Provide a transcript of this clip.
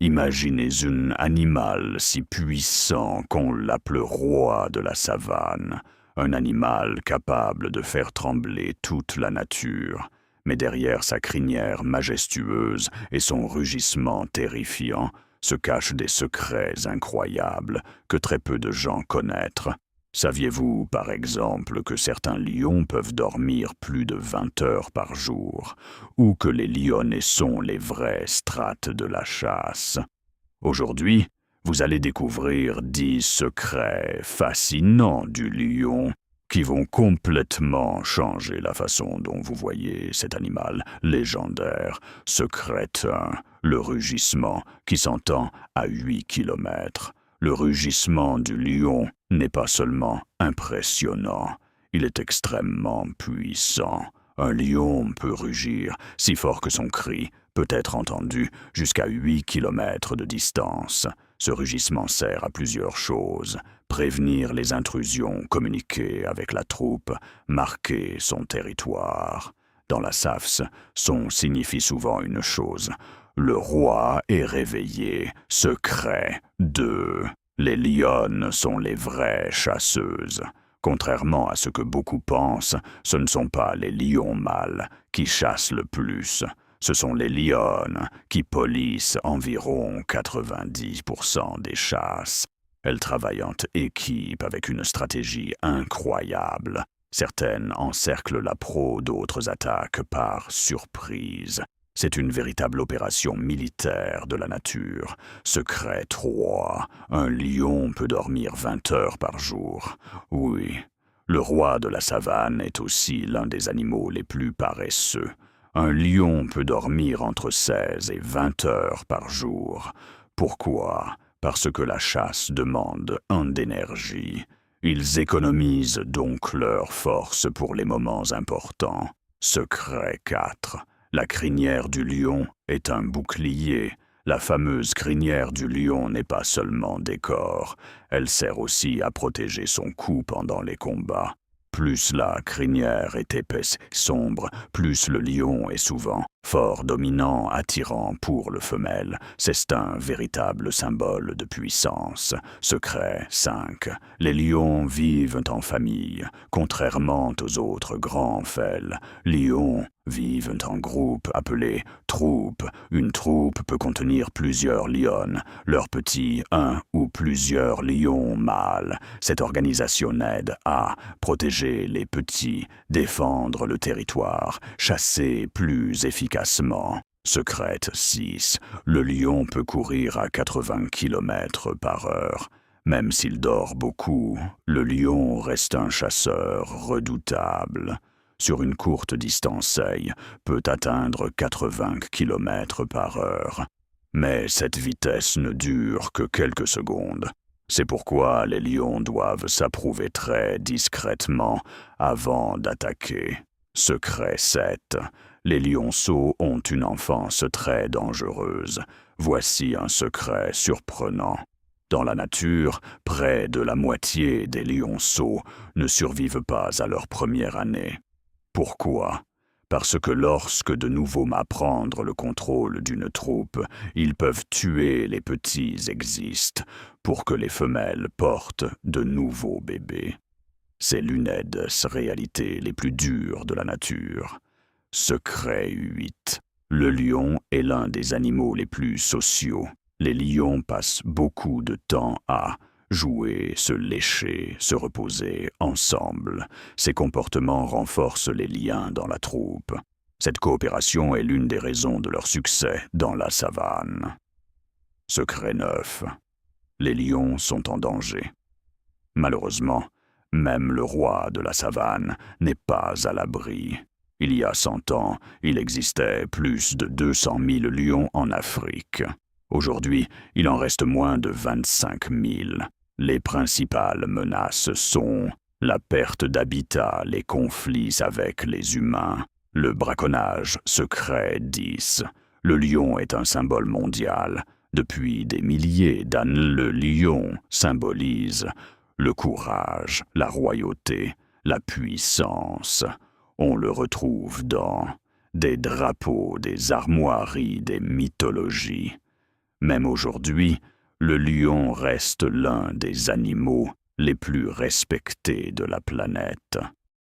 Imaginez un animal si puissant qu'on l'appelle roi de la savane, un animal capable de faire trembler toute la nature. Mais derrière sa crinière majestueuse et son rugissement terrifiant se cachent des secrets incroyables que très peu de gens connaissent. Saviez-vous, par exemple, que certains lions peuvent dormir plus de 20 heures par jour, ou que les lionets sont les vrais strates de la chasse? Aujourd'hui, vous allez découvrir 10 secrets fascinants du lion qui vont complètement changer la façon dont vous voyez cet animal légendaire. Secret 1, le rugissement qui s'entend à 8 kilomètres. Le rugissement du lion n'est pas seulement impressionnant, il est extrêmement puissant. Un lion peut rugir si fort que son cri peut être entendu jusqu'à 8 kilomètres de distance. Ce rugissement sert à plusieurs choses: prévenir les intrusions, communiquer avec la troupe, marquer son territoire. Dans la SAFS, son signifie souvent une chose: le roi est réveillé. Secret 2. Les lionnes sont les vraies chasseuses. Contrairement à ce que beaucoup pensent, ce ne sont pas les lions mâles qui chassent le plus. Ce sont les lionnes qui polissent environ 90% des chasses. Elles travaillent en équipe avec une stratégie incroyable. Certaines encerclent la proie, d'autres attaquent par surprise. C'est une véritable opération militaire de la nature. Secret 3. Un lion peut dormir 20 heures par jour. Oui, le roi de la savane est aussi l'un des animaux les plus paresseux. Un lion peut dormir entre 16 et 20 heures par jour. Pourquoi? Parce que la chasse demande d'énergie. Ils économisent donc leur force pour les moments importants. Secret 4. La crinière du lion est un bouclier. La fameuse crinière du lion n'est pas seulement décor, elle sert aussi à protéger son cou pendant les combats. Plus la crinière est épaisse et sombre, plus le lion est souvent fort, dominant, attirant pour le femelle. C'est un véritable symbole de puissance. Secret 5. Les lions vivent en famille, contrairement aux autres grands fêles. Lions vivent en groupe appelé troupe. Une troupe peut contenir plusieurs lionnes, leurs petits, un ou plusieurs lions mâles. Cette organisation aide à protéger les petits, défendre le territoire, chasser plus efficacement. Secret 6. Le lion peut courir à 80 km par heure. Même s'il dort beaucoup, le lion reste un chasseur redoutable. Sur une courte distance, peut atteindre 80 km par heure. Mais cette vitesse ne dure que quelques secondes. C'est pourquoi les lions doivent s'approuver très discrètement avant d'attaquer. Secret 7. Les lionceaux ont une enfance très dangereuse. Voici un secret surprenant. Dans la nature, près de la moitié des lionceaux ne survivent pas à leur première année. Pourquoi? Parce que lorsque de nouveaux mâts prennent le contrôle d'une troupe, ils peuvent tuer les petits existent pour que les femelles portent de nouveaux bébés. C'est l'une des réalités les plus dures de la nature. Secret 8. Le lion est l'un des animaux les plus sociaux. Les lions passent beaucoup de temps à jouer, se lécher, se reposer ensemble. Ces comportements renforcent les liens dans la troupe. Cette coopération est l'une des raisons de leur succès dans la savane. Secret 9. Les lions sont en danger. Malheureusement, même le roi de la savane n'est pas à l'abri. Il y a 100 ans, il existait plus de 200 000 lions en Afrique. Aujourd'hui, il en reste moins de 25 000. Les principales menaces sont la perte d'habitat, les conflits avec les humains, le braconnage. Secret 10. Le lion est un symbole mondial. Depuis des milliers d'années, le lion symbolise le courage, la royauté, la puissance. On le retrouve dans des drapeaux, des armoiries, des mythologies. Même aujourd'hui, le lion reste l'un des animaux les plus respectés de la planète.